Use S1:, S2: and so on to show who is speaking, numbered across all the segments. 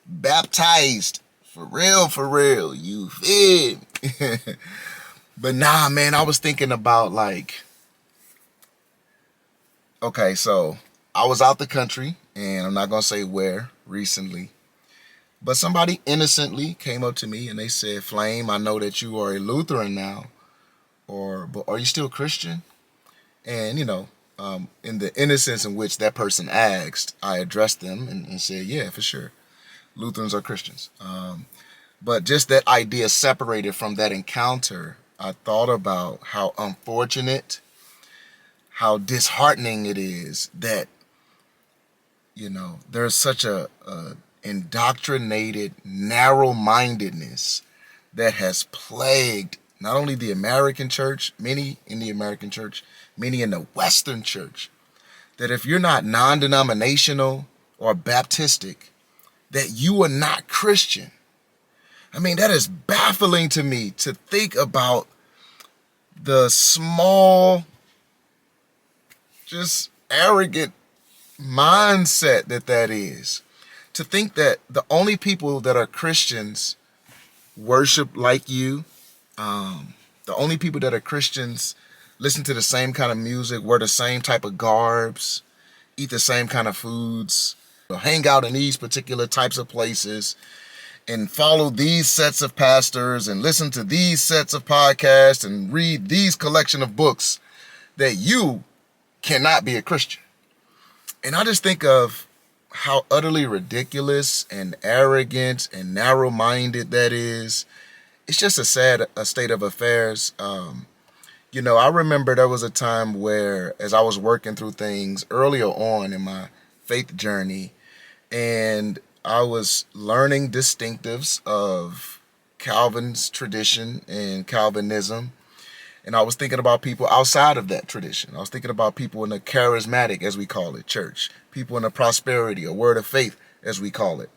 S1: baptized. For real. You feel me? But nah, man, I was thinking about like, okay, so I was out the country, and I'm not gonna say where recently, but somebody innocently came up to me and they said, Flame, I know that you are a Lutheran now, but are you still Christian? And in the innocence in which that person asked, I addressed them and said, yeah, for sure, Lutherans are Christians. But just that idea separated from that encounter, I thought about how unfortunate, how disheartening it is that there's such a indoctrinated narrow-mindedness that has plagued not only the American church, many in the American church, many in the Western church, that if you're not non-denominational or Baptistic, that you are not Christian. I mean, that is baffling to me to think about the small, just arrogant mindset that is. To think that the only people that are Christians worship like you, the only people that are Christians listen to the same kind of music, wear the same type of garbs, eat the same kind of foods, hang out in these particular types of places, and follow these sets of pastors and listen to these sets of podcasts and read these collection of books, that you cannot be a Christian. And I just think of how utterly ridiculous and arrogant and narrow-minded that is. It's just a sad state of affairs. I remember there was a time where, as I was working through things earlier on in my faith journey, and I was learning distinctives of Calvin's tradition and Calvinism. And I was thinking about people outside of that tradition. I was thinking about people in the charismatic, as we call it, church. People in the prosperity or word of faith, as we call it,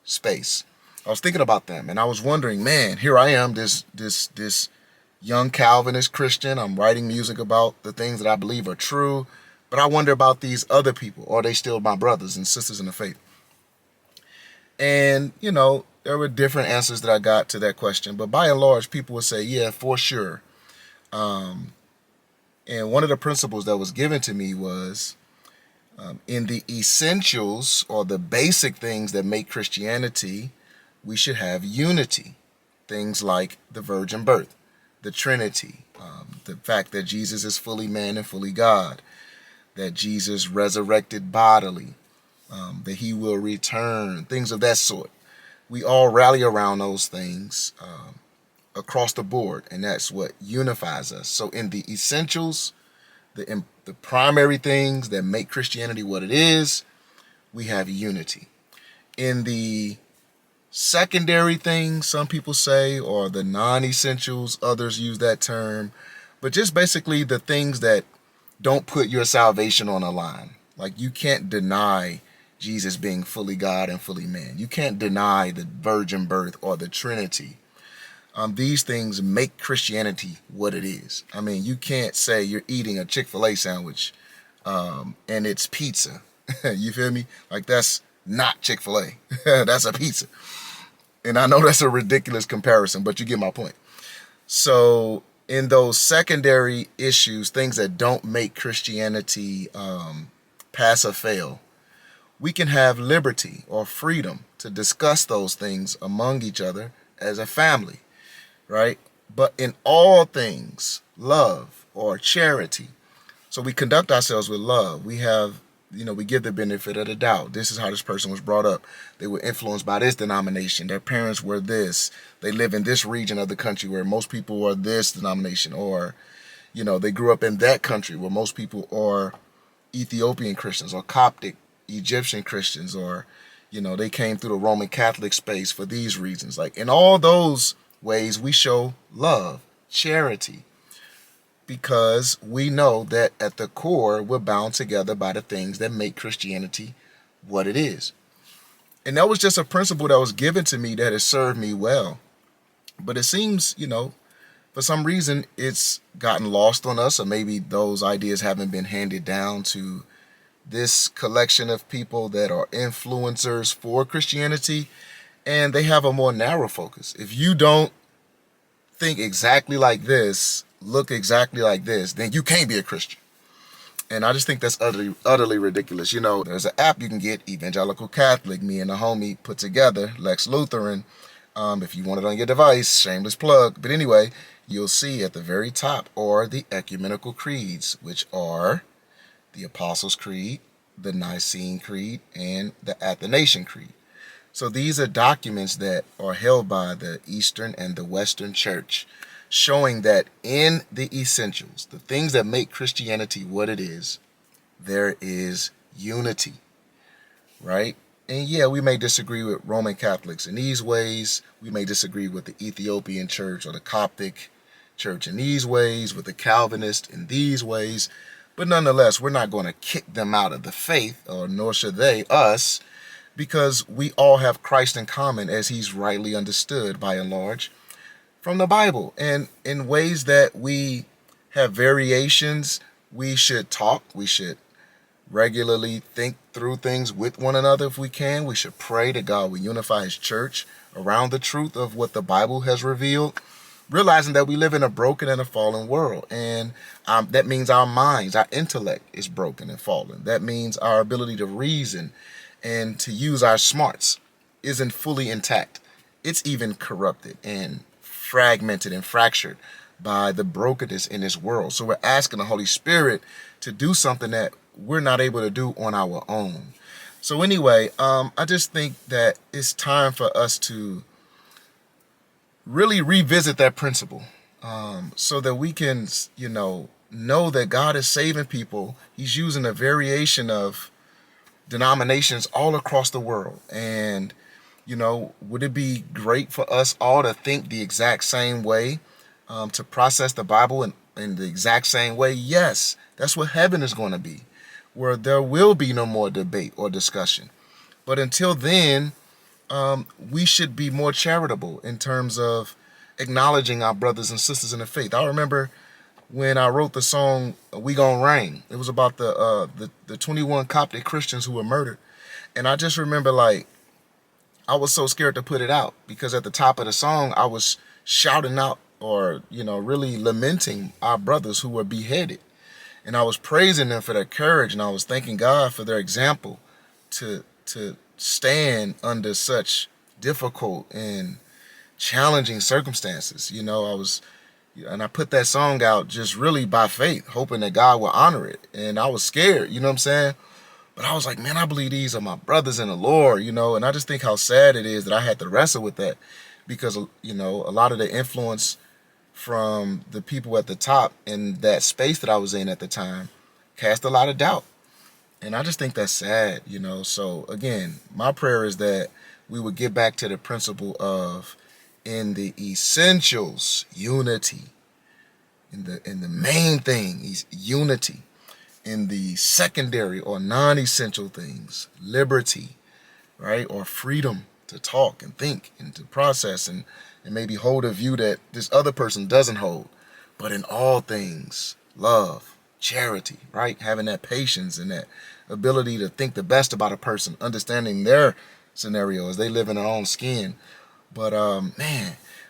S1: space. I was thinking about them, and I was wondering, man, here I am, this young Calvinist Christian. I'm writing music about the things that I believe are true, but I wonder about these other people. Are they still my brothers and sisters in the faith? And, there were different answers that I got to that question, but by and large, people would say, yeah, for sure. And one of the principles that was given to me was, in the essentials or the basic things that make Christianity, we should have unity. Things like the virgin birth, the Trinity, the fact that Jesus is fully man and fully God, that Jesus resurrected bodily, that he will return, things of that sort. We all rally around those things across the board, and that's what unifies us. So in the essentials, the primary things that make Christianity what it is, we have unity. In the secondary things, some people say, or the non-essentials, others use that term, but just basically the things that don't put your salvation on the line. Like, you can't deny Jesus being fully God and fully man. You can't deny the virgin birth or the Trinity. These things make Christianity what it is. I mean, you can't say you're eating a Chick-fil-A sandwich and it's pizza. You feel me? Like, that's not Chick-fil-A. That's a pizza. And I know that's a ridiculous comparison, but you get my point. So in those secondary issues, things that don't make Christianity pass or fail, we can have liberty or freedom to discuss those things among each other as a family, right? But in all things, love or charity. So we conduct ourselves with love. We have, we give the benefit of the doubt. This is how this person was brought up. They were influenced by this denomination. Their parents were this. They live in this region of the country where most people are this denomination. Or, they grew up in that country where most people are Ethiopian Christians or Coptic Egyptian Christians, or, they came through the Roman Catholic space for these reasons. Like, in all those ways, we show love, charity, because we know that at the core, we're bound together by the things that make Christianity what it is. And that was just a principle that was given to me that has served me well. But it seems, for some reason, it's gotten lost on us, or maybe those ideas haven't been handed down to this collection of people that are influencers for Christianity, and they have a more narrow focus. If you don't think exactly like this, look exactly like this, then you can't be a Christian. And I just think that's utterly ridiculous. You know, there's an app you can get, Evangelical Catholic, me and the homie put together, Lex Lutheran. If you want it on your device, shameless plug. But anyway, you'll see at the very top are the ecumenical creeds, which are the Apostles' Creed, the Nicene Creed, and the Athanasian Creed. So these are documents that are held by the Eastern and the Western Church, showing that in the essentials, the things that make Christianity what it is, there is unity, right? And yeah, we may disagree with Roman Catholics in these ways. We may disagree with the Ethiopian church or the Coptic church in these ways, with the Calvinist in these ways. But nonetheless, we're not going to kick them out of the faith, or nor should they us, because we all have Christ in common as he's rightly understood by and large from the Bible. And in ways that we have variations, we should talk, we should regularly think through things with one another if we can. We should pray that God will unify his church around the truth of what the Bible has revealed, realizing that we live in a broken and a fallen world. And that means our minds, our intellect is broken and fallen. That means our ability to reason and to use our smarts isn't fully intact. It's even corrupted and fragmented and fractured by the brokenness in this world. So we're asking the Holy Spirit to do something that we're not able to do on our own. So anyway, I just think that it's time for us to really revisit that principle, so that we can, know that God is saving people. He's using a variation of denominations all across the world. And, would it be great for us all to think the exact same way, to process the Bible in the exact same way? Yes, that's what heaven is going to be, where there will be no more debate or discussion. But until then, we should be more charitable in terms of acknowledging our brothers and sisters in the faith. I remember when I wrote the song "We Gon' Reign." It was about the 21 Coptic Christians who were murdered, and I just remember, I was so scared to put it out, because at the top of the song I was shouting out, or really lamenting our brothers who were beheaded, and I was praising them for their courage, and I was thanking God for their example to stand under such difficult and challenging circumstances. And I put that song out just really by faith, hoping that God will honor it. And I was scared, you know what I'm saying? But I was like, man, I believe these are my brothers in the Lord, and I just think how sad it is that I had to wrestle with that, because, a lot of the influence from the people at the top in that space that I was in at the time cast a lot of doubt. And I just think that's sad, So again, my prayer is that we would get back to the principle of, in the essentials, unity. In the main thing is unity. In the secondary or non-essential things, liberty, right? Or freedom to talk and think and to process and maybe hold a view that this other person doesn't hold. But in all things, love, charity, right? Having that patience and that ability to think the best about a person, understanding their scenario as they live in their own skin. But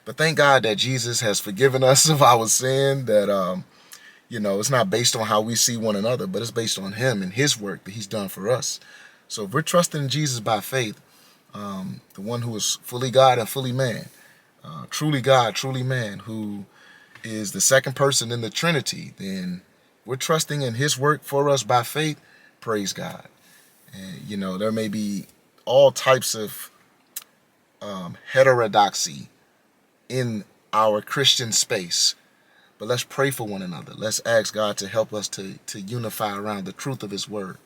S1: but thank God that Jesus has forgiven us of our sin, that it's not based on how we see one another, but it's based on him and his work that he's done for us. So if we're trusting in Jesus by faith, the one who is fully God and fully man, truly God, truly man, who is the second person in the Trinity, then we're trusting in his work for us by faith. Praise God. And, there may be all types of heterodoxy in our Christian space, but let's pray for one another. Let's ask God to help us to unify around the truth of his word.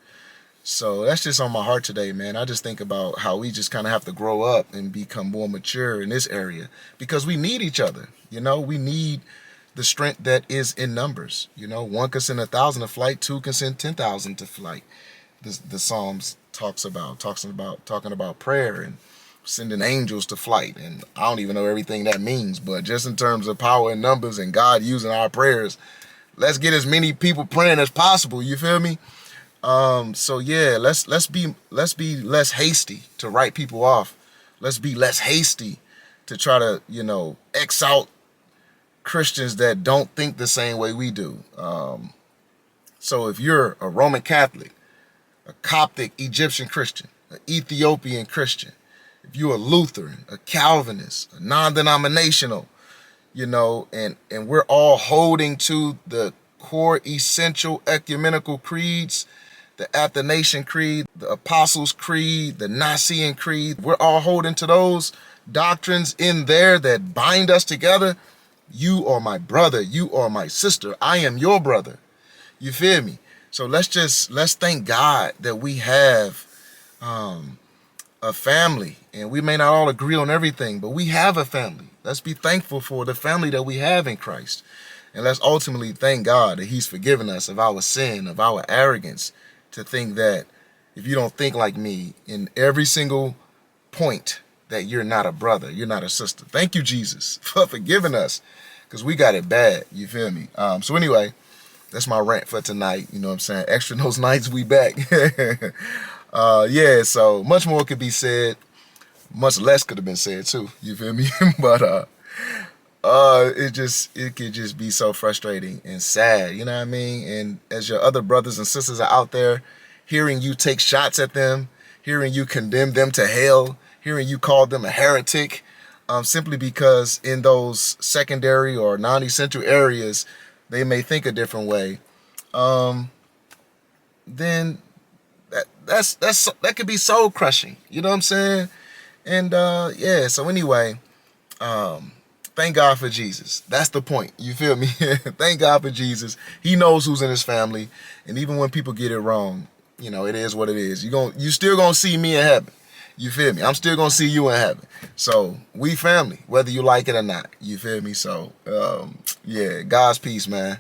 S1: So that's just on my heart today, man. I just think about how we just kind of have to grow up and become more mature in this area, because we need each other. We need the strength that is in numbers. One can send 1,000 to flight, two can send 10,000 to flight. The Psalms talking about prayer and sending angels to flight. And I don't even know everything that means, but just in terms of power and numbers and God using our prayers, let's get as many people praying as possible. You feel me? So yeah, let's be less hasty to write people off. Let's be less hasty to try to, X out Christians that don't think the same way we do. So if you're a Roman Catholic, a Coptic Egyptian Christian, an Ethiopian Christian, if you're a Lutheran, a Calvinist, a non-denominational, and we're all holding to the core essential ecumenical creeds, the Athanasian Creed, the Apostles' Creed, the Nicene Creed. We're all holding to those doctrines in there that bind us together. You are my brother. You are my sister. I am your brother. You feel me? So let's thank God that we have a family, and we may not all agree on everything, but we have a family. Let's be thankful for the family that we have in Christ. And let's ultimately thank God that he's forgiven us of our sin, of our arrogance, to think that if you don't think like me in every single point, that you're not a brother, you're not a sister. Thank you, Jesus, for forgiving us, because we got it bad. You feel me? So anyway, that's my rant for tonight. You know what I'm saying? Extra Nose Nights, we back. Yeah, so much more could be said. Much less could have been said too. You feel me? But it could just be so frustrating and sad, you know what I mean? And as your other brothers and sisters are out there, hearing you take shots at them, hearing you condemn them to hell, hearing you call them a heretic, simply because in those secondary or non-essential areas, they may think a different way, then that could be soul crushing. You know what I'm saying? And yeah, so anyway, thank God for Jesus. That's the point. You feel me? Thank God for Jesus. He knows who's in his family. And even when people get it wrong, it is what it is. You still gonna see me in heaven. You feel me? I'm still gonna see you in heaven. So we family, whether you like it or not. You feel me? So yeah, God's peace, man.